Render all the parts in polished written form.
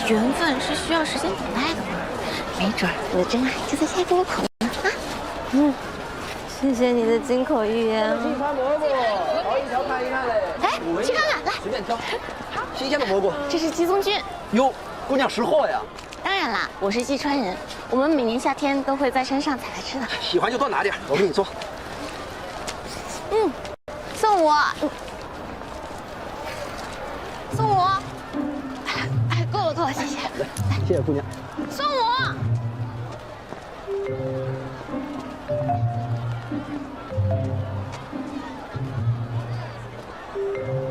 缘分是需要时间等待的，没准我的真爱就在下一个路口呢啊！谢谢你的金口玉言。新鲜蘑菇，好一条看一看嘞。哎，去看看，来，随便挑，新鲜的蘑菇。这是鸡枞菌。哟，姑娘识货呀！当然啦，我是西川人，我们每年夏天都会在山上采来吃的。喜欢就多拿点，我给你做。送我，送我。哎，够了够了，谢谢。来，谢谢姑娘。送我。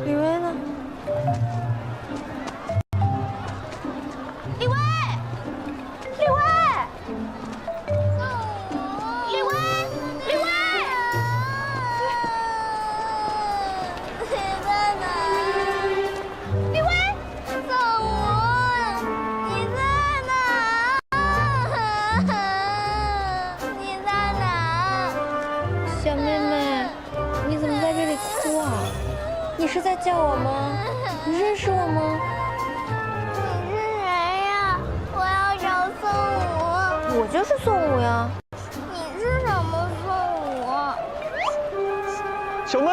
李薇呢？李薇，李薇，李薇，李薇，你在哪？李薇，送我！你在哪？你在哪？小妹妹，你怎么在这里哭啊？你是在叫我吗？你认识我吗？你是谁呀？我要找宋武。我就是宋武呀。你是什么宋武？小妹，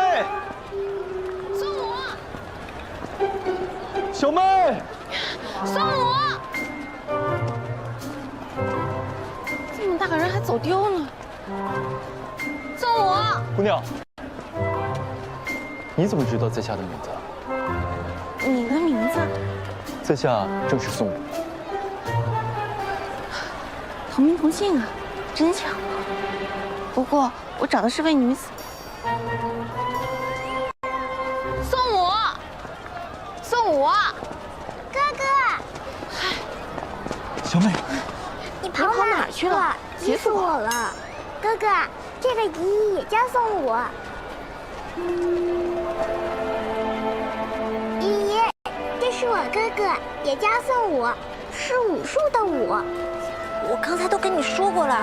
送我，小妹，送我。这么大个人还走丢呢。送我。姑娘，你怎么知道在下的名字？你的名字？在下正是宋武。同名同姓啊，真巧。不过我找的是位女子。送我，送我，哥哥，小妹，你跑跑哪儿去了急死我了。哥哥，这个姨也叫宋武。姨姨，这是我哥哥，也叫宋武，是武术的武。我刚才都跟你说过了，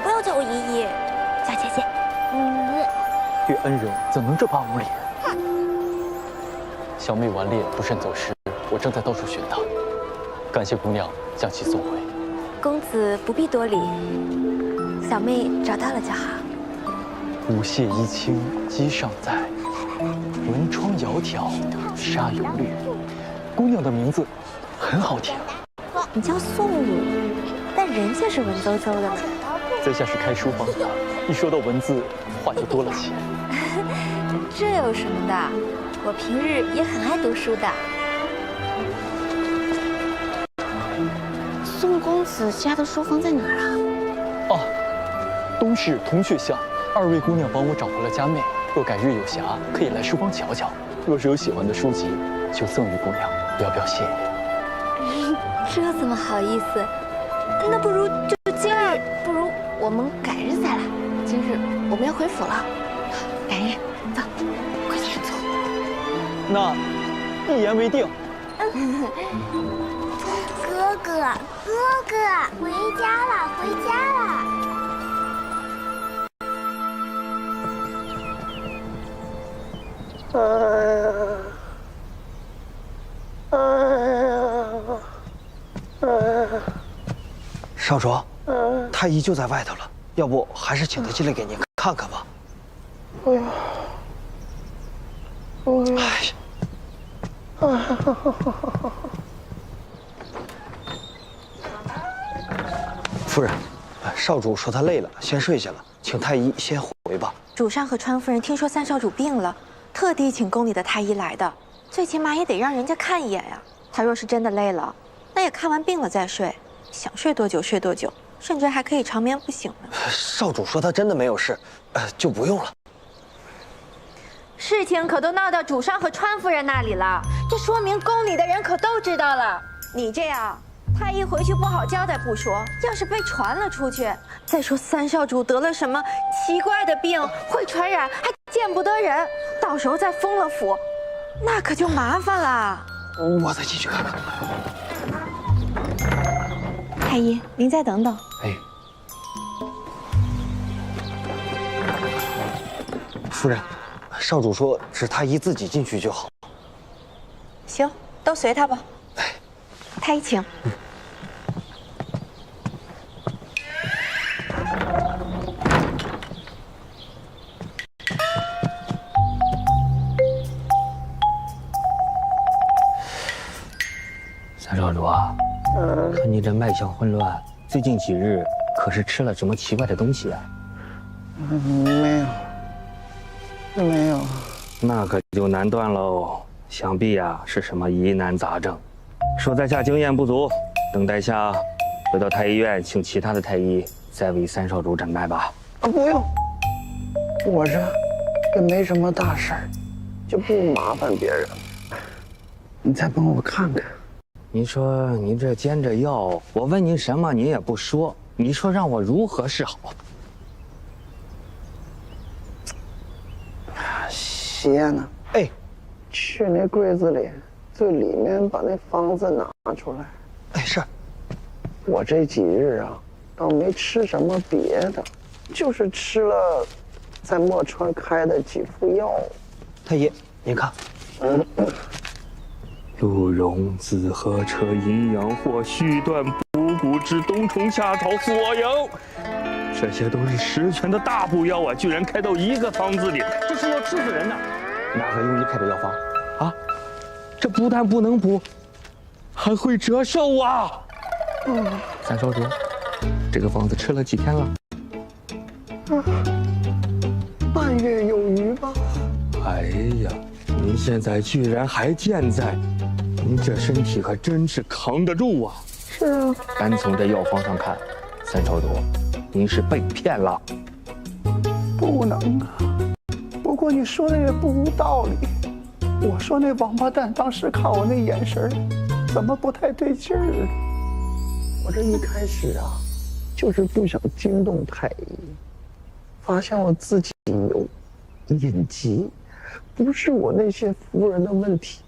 不要叫我姨姨，叫姐姐。对恩人怎能这般无礼？小妹顽劣不慎走失，我正在到处寻她，感谢姑娘将其送回。公子不必多礼，小妹找到了就好。舞榭衣轻机上在，文窗窈窕纱有绿。姑娘的名字很好听。你叫宋武，但人家是文绉绉的呢。在下是开书房的，一说到文字，话就多了些。这有什么的？我平日也很爱读书的。宋公子家的书房在哪儿啊？哦，东市铜雀巷，二位姑娘帮我找回了家妹，若改日有暇，可以来书房瞧瞧。若是有喜欢的书籍，就赠与姑娘，要不要谢意？这怎么好意思？那不如就今日，不如我们改日再来。今日我们要回府了，改日，走，快点走。那一言为定。哥哥，哥哥，回家了，回家了。少主，太医就在外头了，要不还是请他进来给您看看吧。哎呀，哎呀，夫人，少主说他累了，先睡下了，请太医先回吧。主上和川夫人听说三少主病了，特地请宫里的太医来的，最起码也得让人家看一眼呀。他若是真的累了，那也看完病了再睡，想睡多久睡多久，甚至还可以长眠不醒呢。少主说他真的没有事，就不用了。事情可都闹到主上和川夫人那里了，这说明宫里的人可都知道了。你这样，太医回去不好交代不说，要是被传了出去，再说三少主得了什么奇怪的病，会传染，还见不得人，到时候再封了府，那可就麻烦了。我再进去看看。太医，您再等等。哎，夫人，少主说只太医自己进去就好。行，都随他吧。太医请。三少主啊，看你这脉象混乱，最近几日可是吃了什么奇怪的东西啊？没有。那可就难断喽。想必啊是什么疑难杂症。说在下经验不足，等待下回到太医院，请其他的太医再为三少主诊脉吧。啊，不用，我这也没什么大事儿，就不麻烦别人。你再帮我看看。你说你这煎着药，我问你什么你也不说，你说让我如何是好？鞋呢？哎，去那柜子里最里面把那方子拿出来。哎，是。我这几日啊，倒没吃什么别的，就是吃了在墨川开的几副药。太医，您看。鹿茸紫河车营养或续断补骨之冬虫夏草锁营，这些都是十全的大补药啊，居然开到一个方子里，这是要吃死人的！哪个庸医开的药方啊？这不但不能补，还会折寿啊！三少主，这个方子吃了几天了？半月有余吧。哎呀，您现在居然还健在！您这身体可真是扛得住啊！是啊，单从这药方上看，三少主，您是被骗了。不能啊！不过你说的也不无道理。我说那王八蛋当时看我那眼神，怎么不太对劲儿？我这一开始啊，就是不想惊动太医，发现我自己有隐疾，不是我那些服人的问题，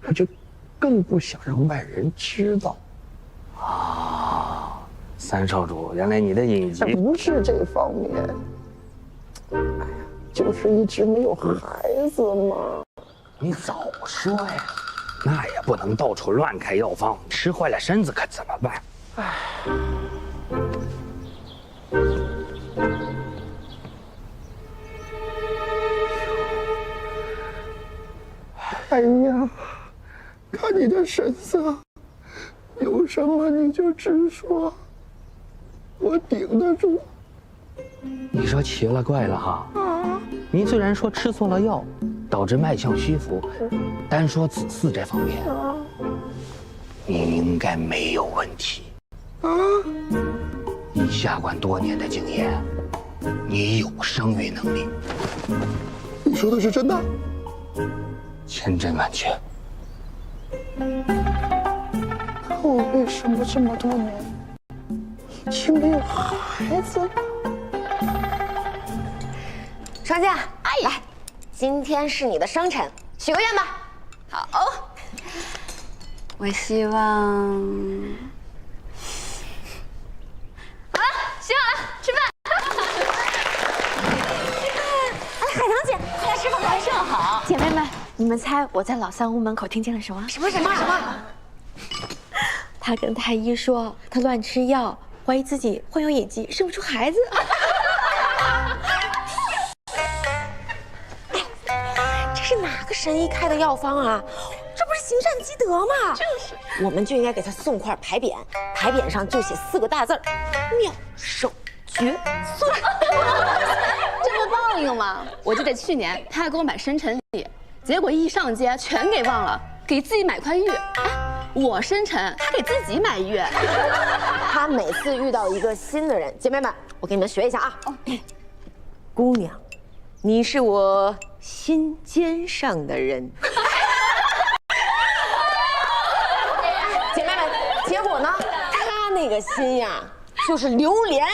我就更不想让外人知道。啊，三少主，原来你的隐疾不是这方面，哎呀，就是一直没有孩子嘛。你早说呀！那也不能到处乱开药方，吃坏了身子可怎么办？哎呀，看你的神色，有什么你就直说，我顶得住。你说奇了怪了哈！您虽然说吃错了药，导致脉象虚浮，单说子嗣这方面，你应该没有问题。以下官多年的经验，你有生育能力，你说的是真的？千真万确。可我为什么这么多年一直没有孩子呢？双佳，来，今天是你的生辰，许个愿吧。好，我希望……好了，洗好了，吃饭。哎，海棠姐，快来吃饭，快正好。姐妹们，你们猜我在老三屋门口听见了什么？什么？他跟太医说，他乱吃药，怀疑自己患有隐疾，生不出孩子。这是哪个神医开的药方啊？这不是行善积德吗？就是，我们就应该给他送块牌匾，牌匾上就写4个大字儿：妙手绝孙。这不报应吗？我记得去年他还给我买生辰礼，结果一上街全给忘了，给自己买块玉。哎，我生辰，他给自己买玉。他每次遇到一个新的人，姐妹们，我给你们学一下啊。姑娘，你是我心尖上的人。姐妹们，结果呢？他那个心呀，就是榴莲，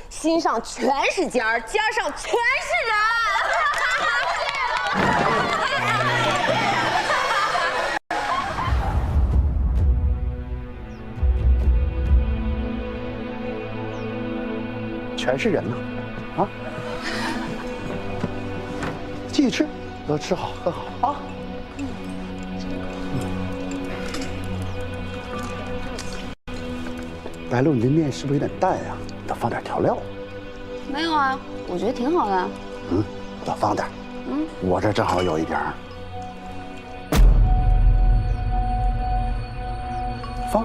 心上全是尖儿，尖儿上全是人。全是人呐！啊！继续吃，都吃好喝好啊！白露，你这面是不是有点淡呀？得放点调料。没有啊，我觉得挺好的。多放点。我这正好有一点儿。放。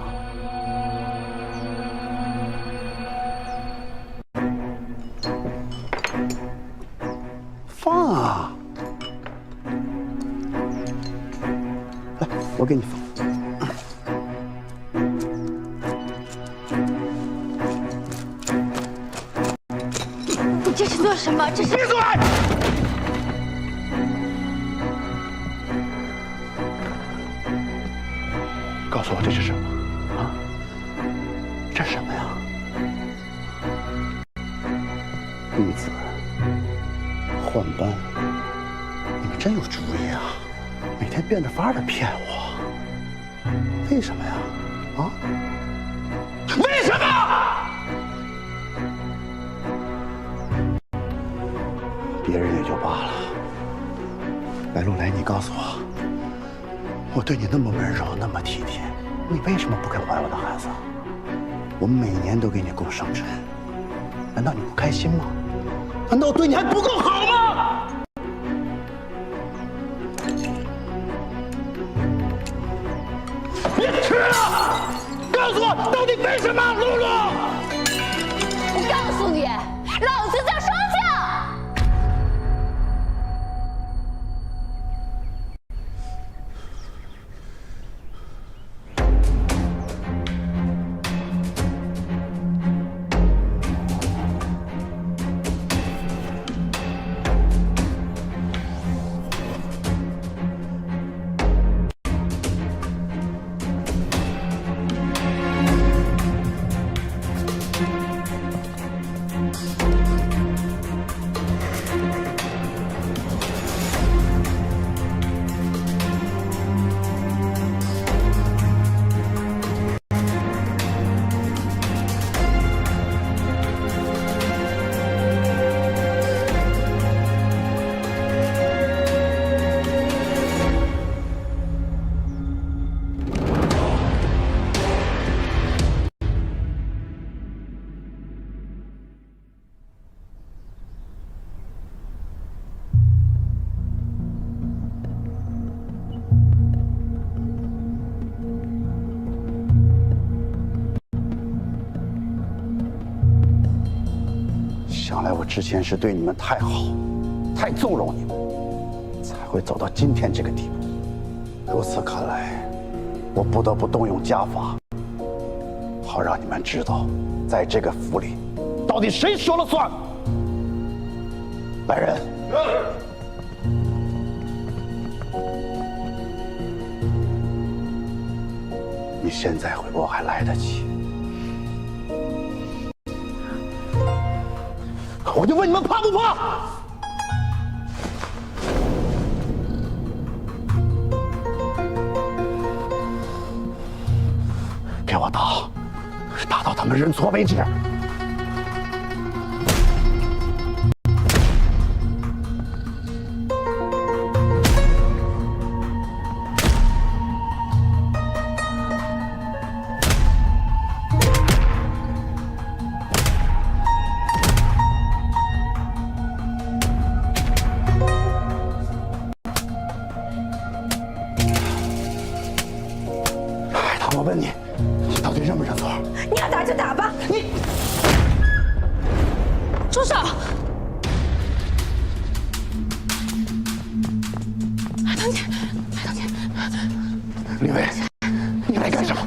放啊！来，我给你放。你这是做什么？这是闭嘴！告诉我这是什么啊？这是什么呀？玉子换班，你们真有主意啊！每天变着法儿的骗我，为什么呀？啊？为什么？别人也就罢了，白露来，你告诉我，我对你那么温柔，那么体贴，你为什么不肯怀我的孩子？我每年都给你供生辰，难道你不开心吗？难道我对你还不够好吗？别吃了！告诉我，到底为什么，露露？我告诉你，老子叫双降。想来我之前是对你们太好，太纵容你们，才会走到今天这个地步。如此看来，我不得不动用家法，好让你们知道，在这个府里，到底谁说了算。来人，你现在回国还来得及。我就问你们怕不怕？给我打，打到他们认错为止。我问你，你到底认不认错？你要打就打吧。你住手！唐姐，唐姐，李薇，你来干什么？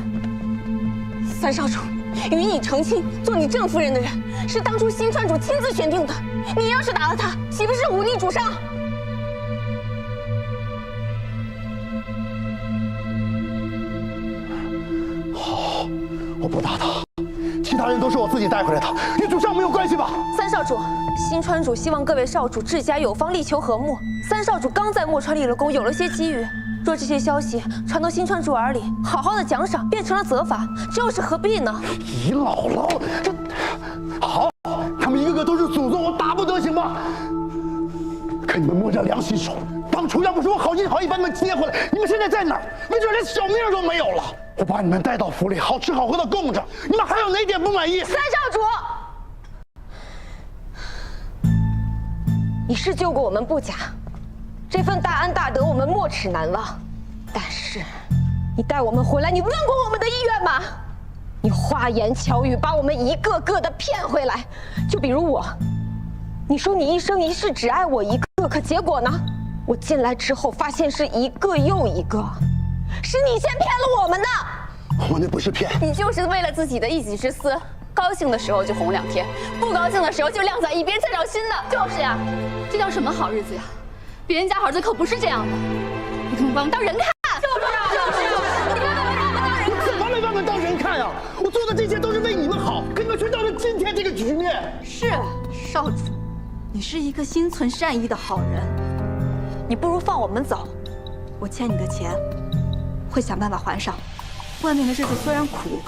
三少主与你成亲，做你正夫人的人，是当初新川主亲自选定的。你要是打了他，岂不是忤逆主上？我不打他，其他人都是我自己带回来的，与主上没有关系吧？三少主，新川主希望各位少主治家有方，力求和睦。三少主刚在墨川立了功，有了些机遇。若这些消息传到新川主耳里，好好的奖赏变成了责罚，这又是何必呢？姨姥姥，这好，他们一个个都是祖宗，我打不得行吗？可你们摸着良心说，当初，要不是我好心好意把你们接回来，你们现在在哪儿？没准连小命都没有了。我把你们带到府里，好吃好喝的供着，你们还有哪点不满意？三少主，你是救过我们不假，这份大恩大德我们没齿难忘。但是，你带我们回来，你问过我们的意愿吗？你花言巧语把我们一个个的骗回来。就比如我，你说你一生一世只爱我一个，可结果呢？我进来之后发现是一个又一个，是你先骗了我们的。我那不是骗，你就是为了自己的一己之私，高兴的时候就哄2天，不高兴的时候就晾在一边，再找新的。就是呀，这叫什么好日子呀？别人家好日子可不是这样的。你怎么把我们当人看？就是你根本没把我们当人看。怎么没把我们当人看啊？我做的这些都是为你们好，可你们却到了今天这个局面。是少主，你是一个心存善意的好人，你不如放我们走，我欠你的钱会想办法还上。外面的日子虽然苦，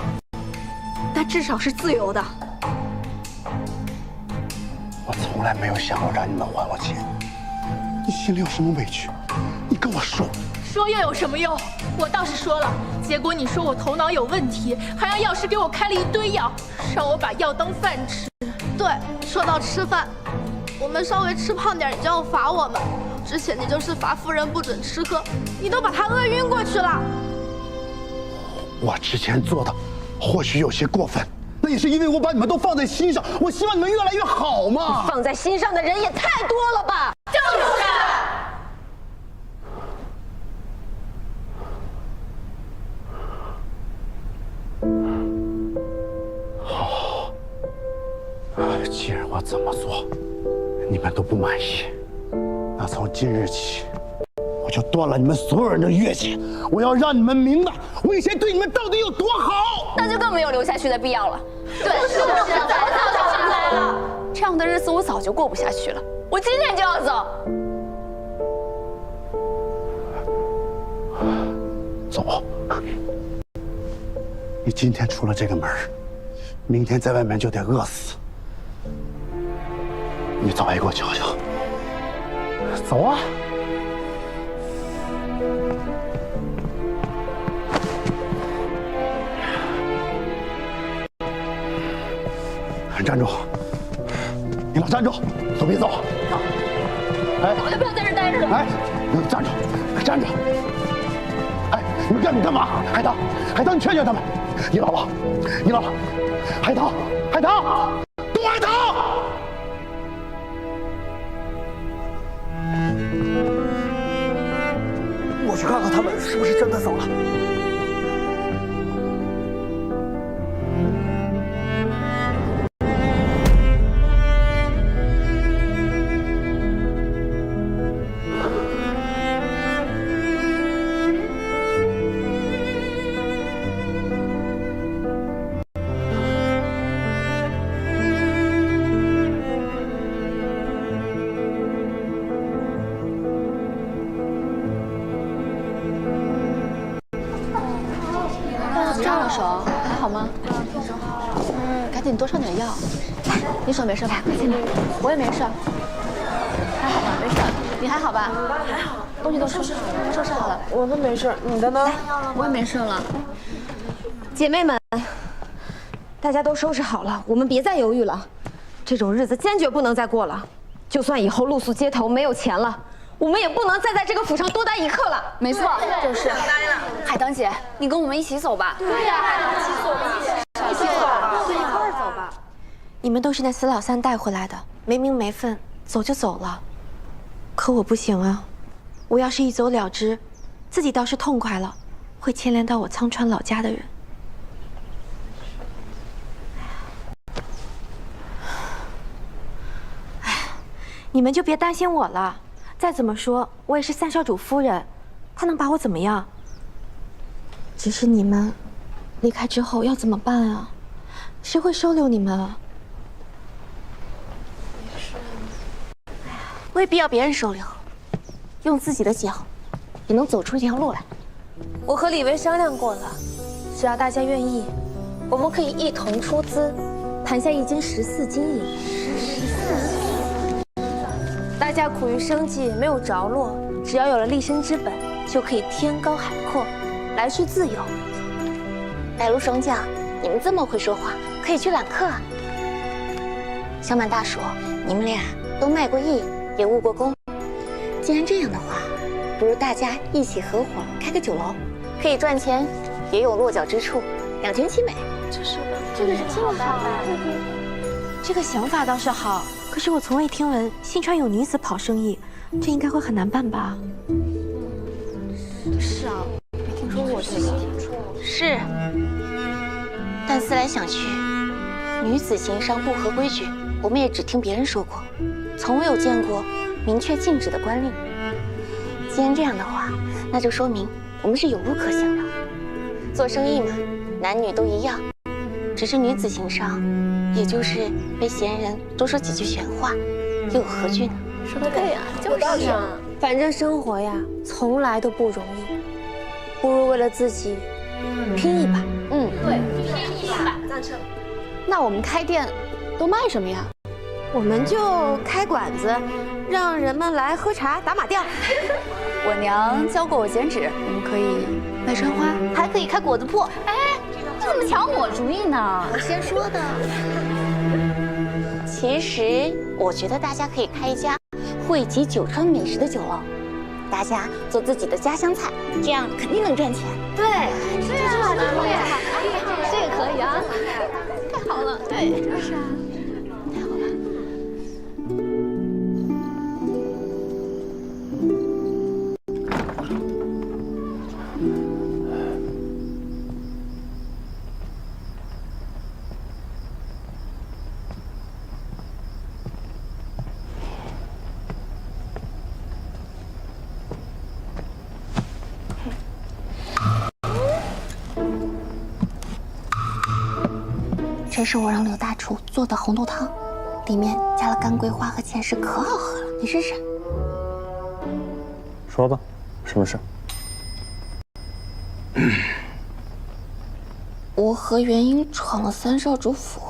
但至少是自由的。我从来没有想过让你们还我钱。你心里有什么委屈，你跟我说。说又有什么用？我倒是说了，结果你说我头脑有问题，还让药师给我开了一堆药，让我把药当饭吃。对，说到吃饭，我们稍微吃胖点，你就要罚我们。之前你就是罚夫人不准吃喝，你都把她饿晕过去了。我之前做的或许有些过分，那也是因为我把你们都放在心上，我希望你们越来越好嘛。放在心上的人也太多了吧？就是。好，既然我怎么做，你们都不满意，那从今日起，我就断了你们所有人的乐器。我要让你们明白，我以前对你们到底有多好。那就更没有留下去的必要了。对，是早就来了。这样的日子我早就过不下去了，我今天就要走。走。你今天出了这个门，明天在外面就得饿死。你早一给我瞧瞧。走啊！站住！你俩站住，都别走！哎，我就不要在这待着了。哎，你们站住，站住！哎，你们干嘛？海棠，海棠，你劝劝他们。你姥姥，你姥姥，海棠，海棠，杜海棠！我去看看他们是不是真的走了。扎了手，还好吗？赶紧多上点药。你手没事吧？我也没事。还好吧？没事。你还好吧？还好。东西都收拾好了，都收拾好了。我的没事，你的呢？我也没事了。姐妹们，大家都收拾好了，我们别再犹豫了。这种日子坚决不能再过了。就算以后露宿街头没有钱了，我们也不能再在这个府上多待一刻了。没错，就是。海棠姐，你跟我们一起走吧。对呀，海棠，一起走吧，一起走吧，对，一块儿走吧。你们都是那死老三带回来的，没名没分，走就走了。可我不行啊，我要是一走了之，自己倒是痛快了，会牵连到我苍川老家的人。哎，你们就别担心我了。再怎么说，我也是三少主夫人，他能把我怎么样？只是你们离开之后要怎么办啊？谁会收留你们啊？未必要别人收留，用自己的脚也能走出一条路来。我和李薇商量过了，只要大家愿意，我们可以一同出资，盘下1斤14金银。大家苦于生计没有着落，只要有了立身之本，就可以天高海阔，来去自由。白鹿霜降，你们这么会说话，可以去揽客啊。小满大叔，你们俩都卖过艺，也务过功。既然这样的话，不如大家一起合伙开个酒楼，可以赚钱，也有落脚之处，两全其美。这是好办法。这个想法倒是好，可是我从未听闻新川有女子跑生意，这应该会很难办吧？是啊，没听说过这个。是，但思来想去，女子行商不合规矩，我们也只听别人说过，从未有见过明确禁止的官令。既然这样的话，那就说明我们是有路可行的。做生意嘛，男女都一样，只是女子行商，也就是被闲人多说几句闲话，又有何惧呢？说的对呀，就是啊。反正生活呀，从来都不容易，不如为了自己拼一把。对，拼一把，赞成。那我们开店都卖什么呀？我们就开馆子，让人们来喝茶、打马吊。我娘教过我剪纸，我们可以卖穿花，还可以开果子铺。哎，怎么抢我主意呢？我先说的。其实我觉得大家可以开一家汇集九川美食的酒楼，大家做自己的家乡菜，这样肯定能赚钱。对，是啊，对呀，这个可以啊，太好了，对，就是啊，太好了。这是我让柳大厨做的红豆汤，里面加了干桂花和芡实，可好喝了，你试试。说吧，什么事？我和元英闯了三少主府，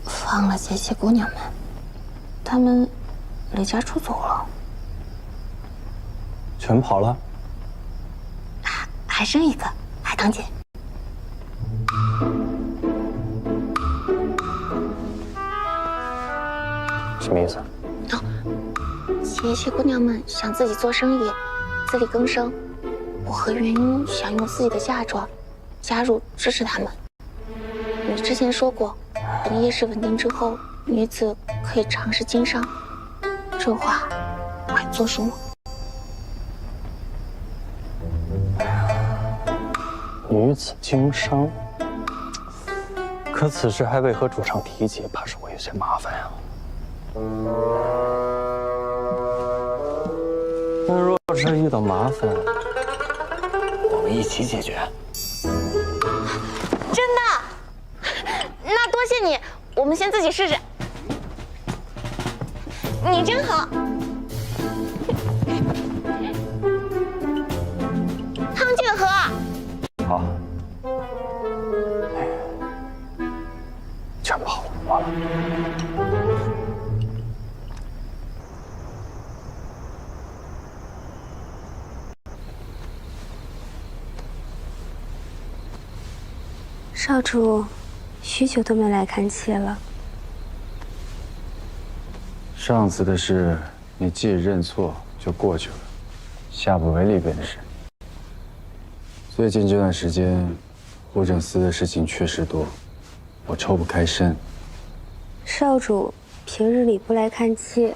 放了节气姑娘们，她们离家出走了，全跑了？还剩一个海棠姐。什么意思？节气姑娘们想自己做生意，自力更生。我和元英想用自己的嫁妆加入支持他们。你之前说过，等夜市稳定之后，女子可以尝试经商。这话我还作数吗？女子经商，可此事还未和主上提及，怕是会有些麻烦呀。那若是遇到麻烦，我们一起解决。真的？那多谢你，我们先自己试试。你真好。汤这个喝。好。全跑了，完了。少主，许久都没来看妾了。上次的事，你既认错就过去了，下不为例便是。最近这段时间，户政司的事情确实多，我抽不开身。少主平日里不来看妾，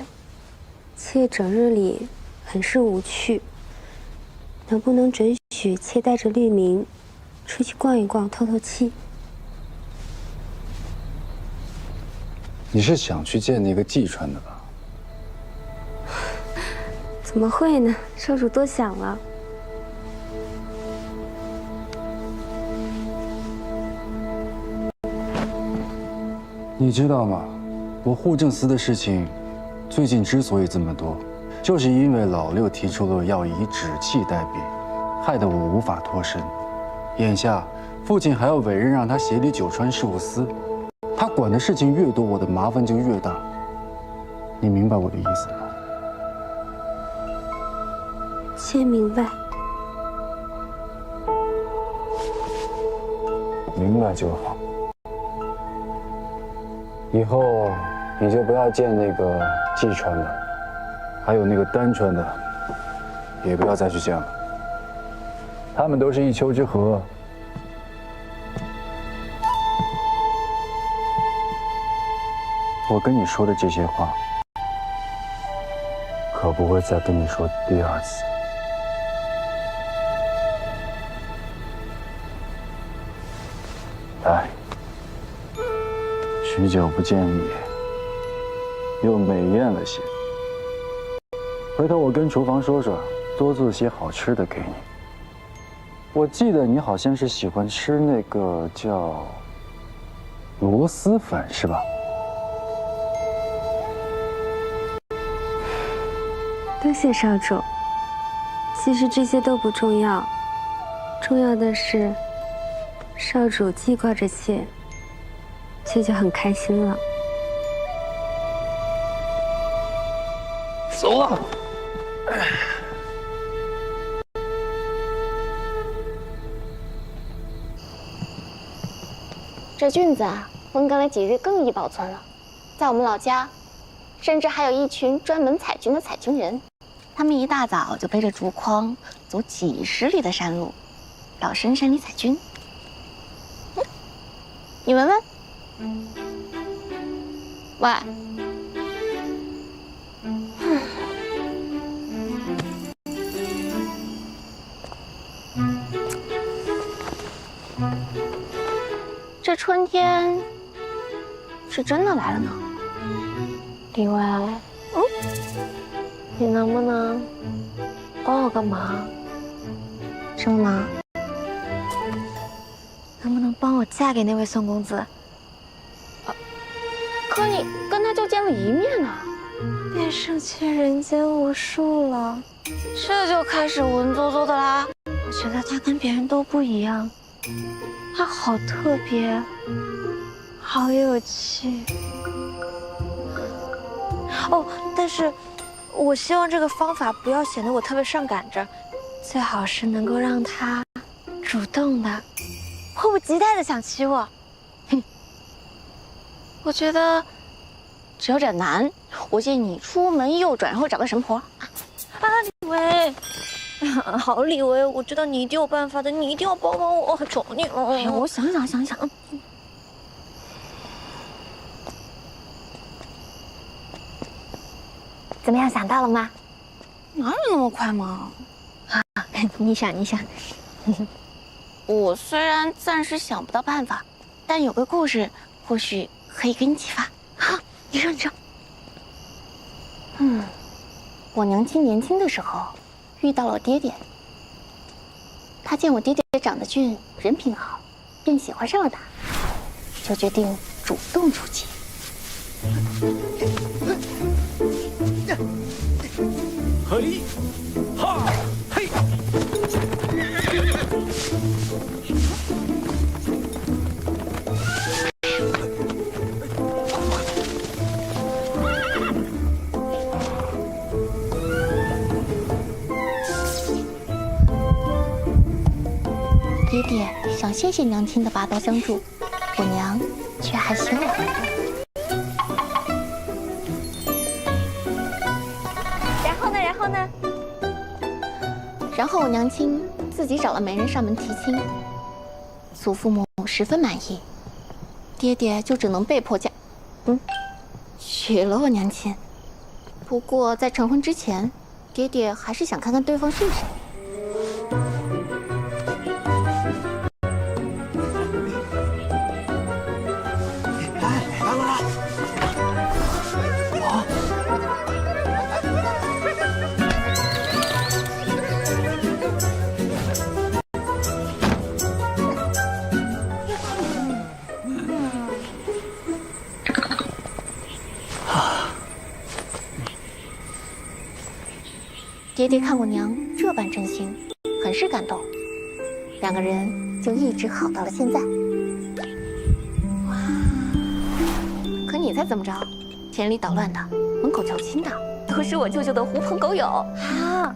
妾整日里很是无趣。能不能准许妾带着律明出去逛一逛，透透气？你是想去见那个季川的吧？怎么会呢？少主多想了。你知道吗？我户政司的事情，最近之所以这么多，就是因为老六提出了要以纸器代笔，害得我无法脱身。眼下父亲还要委任让他协理九川事务司，他管的事情越多，我的麻烦就越大。你明白我的意思吗？先明白。明白就好。以后你就不要见那个季川了，还有那个丹川的，也不要再去见了。他们都是一丘之貉。我跟你说的这些话，可不会再跟你说第二次。哎，许久不见你，又美艳了些。回头我跟厨房说说，多做些好吃的给你。我记得你好像是喜欢吃那个叫螺蛳粉，是吧？多谢少主。其实这些都不重要，重要的是少主记挂这些，这就很开心了。走了。这菌子啊，风干了几日更易保存了。在我们老家，甚至还有一群专门采菌的采菌人，他们一大早就背着竹筐，走几十里的山路，到深山里采菌。你闻闻，喂，这春天是真的来了呢。李薇，你能不能帮我个忙？什么忙？能不能帮我嫁给那位宋公子？可你跟他就见了一面呢，便胜却人间无数了，这就开始文绉绉的啦。我觉得他跟别人都不一样，他好特别，好有趣。哦，但是我希望这个方法不要显得我特别上赶着，最好是能够让他主动的、迫不及待的想娶我。我觉得只有点难。我建议你出门右转，然后找个神婆。李薇，好，李薇，我知道你一定有办法的，你一定要帮帮我，求你了。哎呀，我想想。怎么样，想到了吗？哪有那么快嘛？啊，你想。我虽然暂时想不到办法，但有个故事或许可以给你启发。好，你说。我娘亲年轻的时候遇到了我爹爹，他见我爹爹长得俊，人品好，便喜欢上了他，就决定主动出击。嘿，哈，嘿。爹爹想谢谢娘亲的拔刀相助，我娘却害羞了。然后我娘亲自己找了媒人上门提亲，祖父母十分满意，爹爹就只能被迫娶了我娘亲。不过在成婚之前，爹爹还是想看看对方是谁。爹爹看我娘这般真心，很是感动，两个人就一直好到了现在。可你猜怎么着？千里捣乱的，门口求亲的，都是我舅舅的狐朋狗友。好，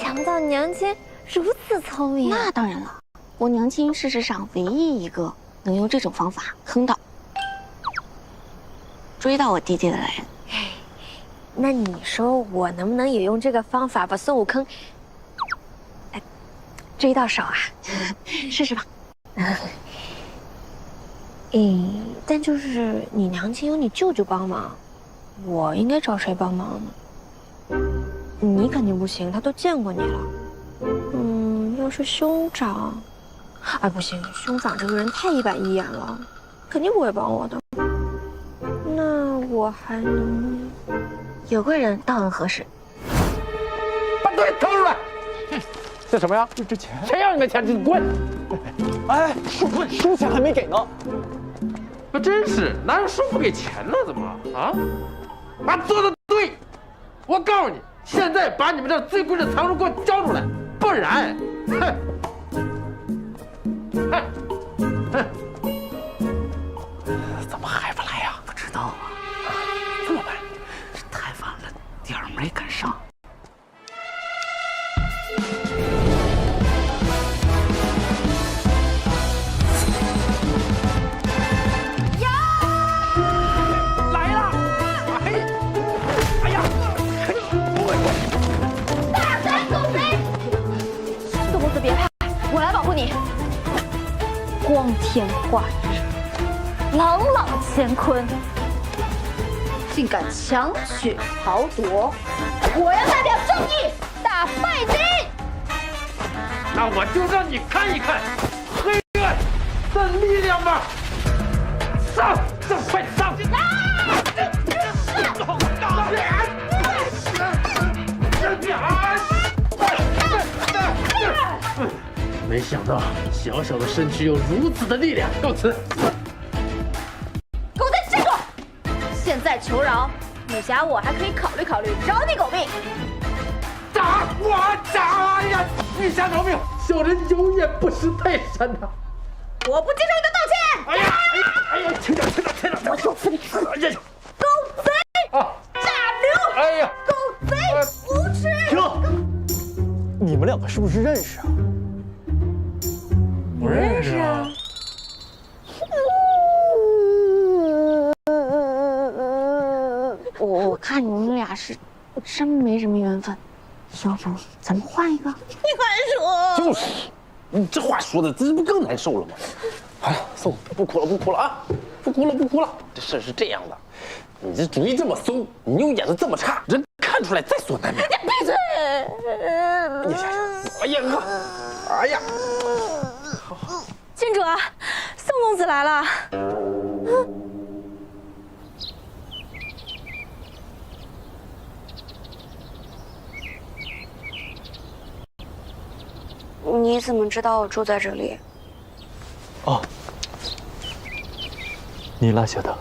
想不到娘亲如此聪明。那当然了，我娘亲是世上唯一一个能用这种方法坑到、追到我弟弟的人。那你说我能不能也用这个方法把孙悟空，追到手啊？试试吧。但就是你娘亲有你舅舅帮忙，我应该找谁帮忙呢？你肯定不行，他都见过你了。要是兄长，不行，兄长这个人太一板一眼了，肯定不会帮我的。那我还能有个人倒很合适。把东西掏出来！这什么呀？这钱？谁要你的钱？你滚！哎，输钱还没给呢。那真是哪有输不给钱呢？怎么啊？把做的对！我告诉你，现在把你们这最贵的藏书给我交出来，不然，怎么还不来呀？不知道啊。怎么办？这太晚了，点儿没赶上。光天化日，朗朗乾坤，竟敢强取豪夺！我要代表正义打败你！那我就让你看一看黑暗的力量吧！上，快上！没想到小小的身躯有如此的力量，告辞。狗仔站住！现在求饶，女侠我还可以考虑考虑饶你狗命。打我打呀！女侠饶命，小人有眼不识泰山呐！我不接受你的道歉！哎呀哎呀！轻点，我就是你！哎呀！狗贼！下流！哎呀！狗贼！无耻！停！你们两个是不是认识啊？不认识啊！我看你们俩是真没什么缘分，要不咱们换一个？你快说！就是，你这话说的，这不更难受了吗？好了，算了，不哭了啊！不哭了。这事是这样的，你这主意这么馊，你又演得这么差，人看出来在所难免。你闭嘴！哎呀！郡主，宋公子来了。你怎么知道我住在这里？哦，你拉写的。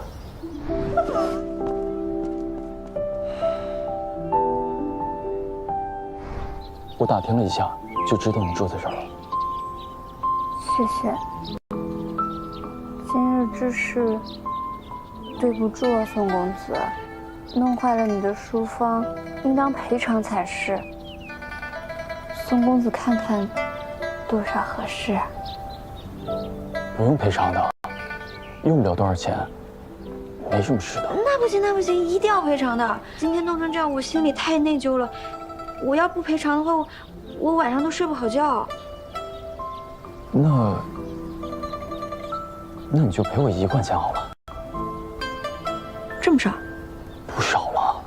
我打听了一下，就知道你住在这儿了。谢谢。今日之事，对不住啊，宋公子，弄坏了你的书坊，应当赔偿才是。宋公子看看，多少合适啊？不用赔偿的，用不了多少钱，没什么事的。那不行，一定要赔偿的。今天弄成这样，我心里太内疚了。我要不赔偿的话，我晚上都睡不好觉。那你就赔我1贯钱好了。这么少？不少了。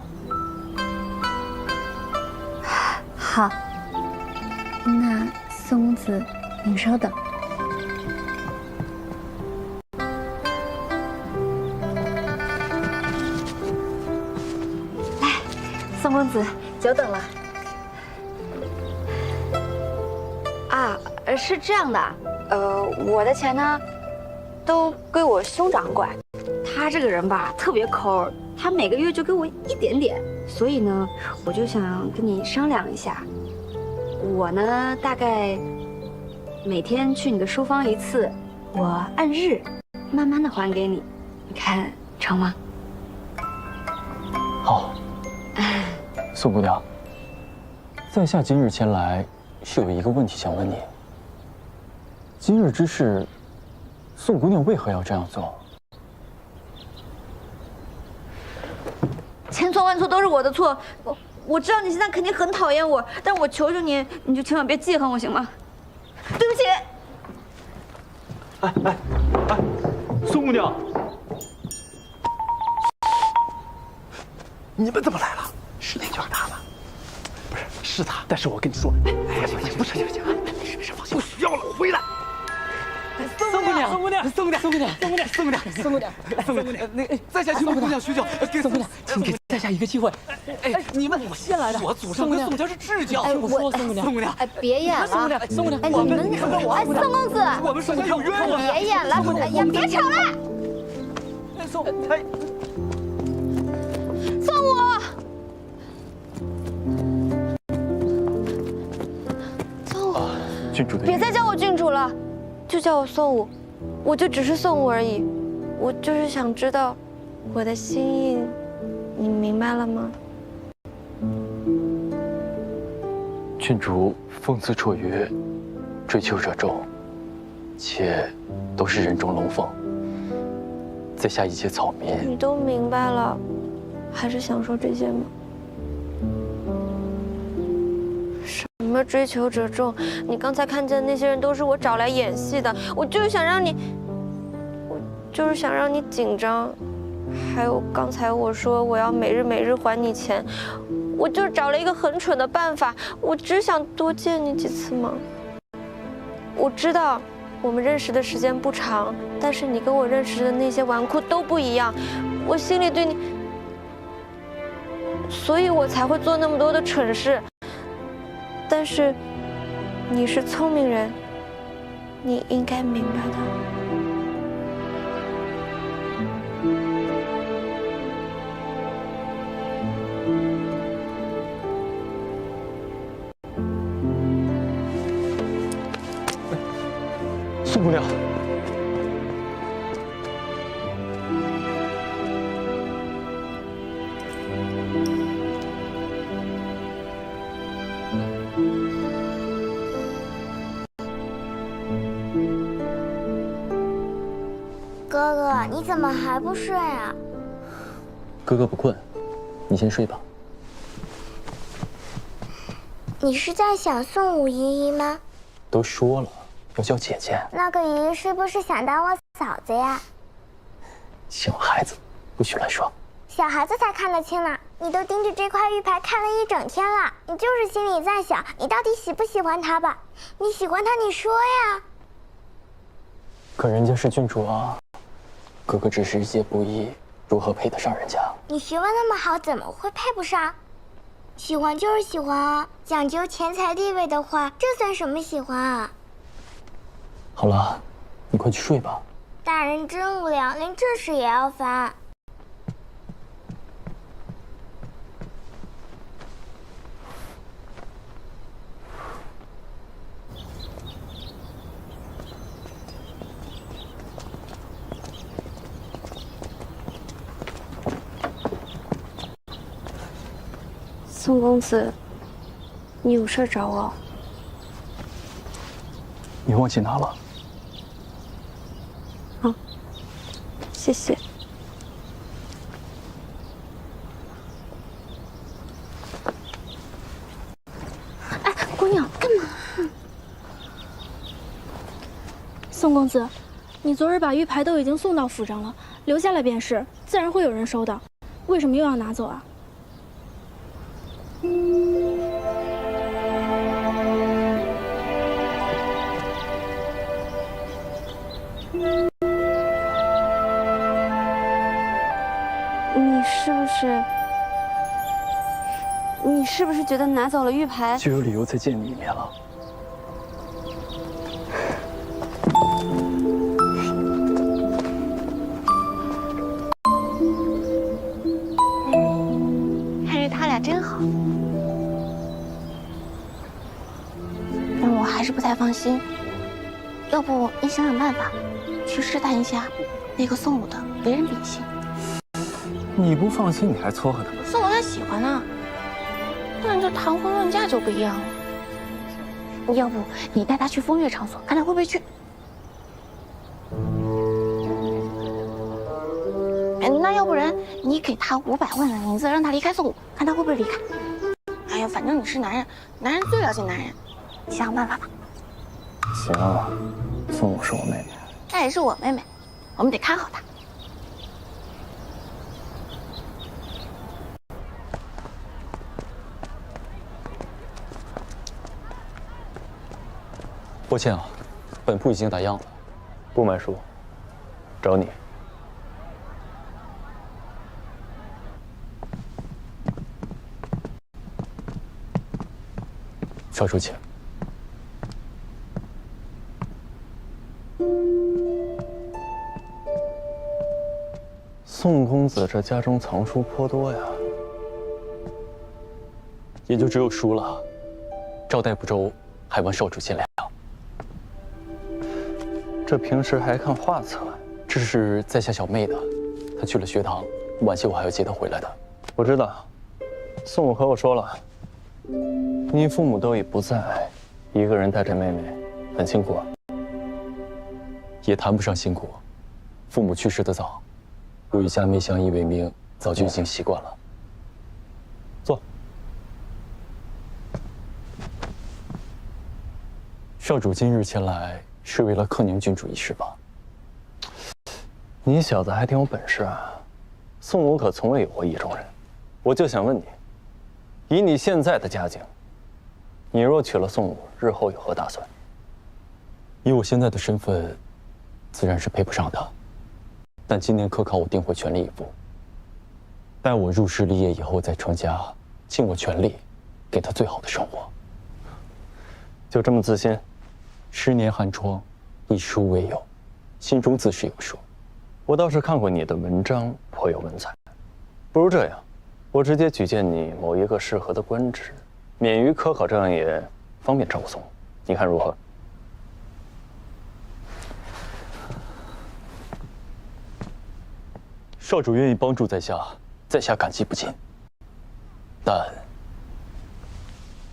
好，那宋公子，您稍等。来，宋公子，久等了。是这样的，我的钱呢，都归我兄长管。他这个人吧，特别抠，他每个月就给我一点点，所以呢，我就想跟你商量一下。我呢，大概每天去你的书坊1次，我按日慢慢的还给你，你看成吗？好，宋姑娘，在下今日前来，是有一个问题想问你。今日之事，宋姑娘为何要这样做？千错万错都是我的错，我知道你现在肯定很讨厌我，但我求求你，你就千万别记恨我行吗？对不起。哎，宋姑娘，你们怎么来了？是那叫他吗？不是，是他。但是我跟你说，哎，行，不是，行，没事，放心，不需要了，我回来。宋姑娘，那在下去为姑娘许久，给宋姑娘，请给在下一个机会。哎，你们我先来的，我祖上跟宋家是至交。我说宋姑娘，哎，别演了，宋姑娘，哎，你们，哎，宋公子，我们宋家有冤枉。别演了，哎呀，别吵了。宋我。郡主的，别再叫我郡主了，就叫我宋武，我就只是宋武而已。我就是想知道，我的心意，你明白了吗？郡主风姿绰约，追求者众，且都是人中龙凤。在下一介草民，你都明白了，还是想说这些吗？什么追求者众？你刚才看见的那些人都是我找来演戏的，我就是想让你紧张。还有刚才我说我要每日还你钱，我就找了一个很蠢的办法，我只想多见你几次嘛。我知道我们认识的时间不长，但是你跟我认识的那些纨绔都不一样，我心里对你，所以我才会做那么多的蠢事。但是你是聪明人，你应该明白的。宋姑娘，哥哥，你怎么还不睡啊？哥哥不困，你先睡吧。你是在想宋武姨姨吗？都说了要叫姐姐。那个姨姨是不是想当我嫂子呀？小孩子不许乱说。小孩子才看得清呢，你都盯着这块玉牌看了一整天了，你就是心里在想，你到底喜不喜欢他吧？你喜欢他，你说呀。可人家是郡主啊，哥哥只是一介布衣，如何配得上人家？你学问那么好，怎么会配不上？喜欢就是喜欢啊，讲究钱财地位的话，这算什么喜欢啊？好了，你快去睡吧。大人真无聊，连这事也要烦。宋公子，你有事找我？你忘记拿了。好，谢谢。哎，姑娘，干嘛？宋公子，你昨日把玉牌都已经送到府上了，留下来便是，自然会有人收的。为什么又要拿走啊？你是不是觉得拿走了玉牌就有理由再见你一面了？看着他俩真好，但我还是不太放心。要不你想想办法，去试探一下那个宋武的为人秉性。你不放心，你还撮合他们？宋武他喜欢呢。但这谈婚论嫁就不一样了。要不你带他去风月场所，看他会不会去？那要不然你给他500万的银子，让他离开宋武，看他会不会离开？哎呀，反正你是男人，男人最了解男人，你想想办法吧。行了，宋武是我妹妹，她也是我妹妹，我们得看好她。抱歉啊，本铺已经打烊了。不买书，找你。少主请。宋公子这家中藏书颇多呀，也就只有书了。招待不周，还望少主见谅。这平时还看画册，这是在下小妹的，她去了学堂，晚些我还要接她回来的。我知道，宋武和我说了，你父母都已不在，一个人带着妹妹，很辛苦啊。也谈不上辛苦，父母去世的早，我与家妹相依为命，早就已经习惯了。坐。少主今日前来，是为了克宁郡主一事吧？你小子还挺有本事啊！宋武可从未有过意中人。我就想问你，以你现在的家境，你若娶了宋武，日后有何打算？以我现在的身份，自然是配不上他。但今年科考我定会全力以赴。待我入仕立业以后再成家，尽我全力，给他最好的生活。就这么自信？10年寒窗，以书为友，心中自是有数。我倒是看过你的文章，颇有文采。不如这样，我直接举荐你某一个适合的官职，免于科考，这样也方便照顾宋武。你看如何？少主愿意帮助在下，在下感激不尽。但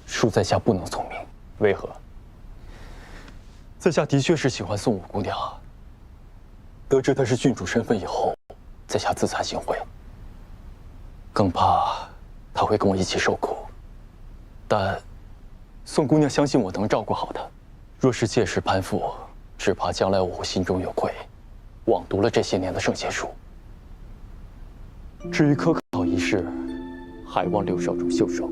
恕在下不能从命。为何？在下的确是喜欢宋武姑娘。得知她是郡主身份以后，在下自惭形秽，更怕她会跟我一起受苦。但宋姑娘相信我能照顾好她，若是届时攀附，只怕将来我会心中有愧，枉读了这些年的圣贤书。至于科考一事，还望刘少主袖手。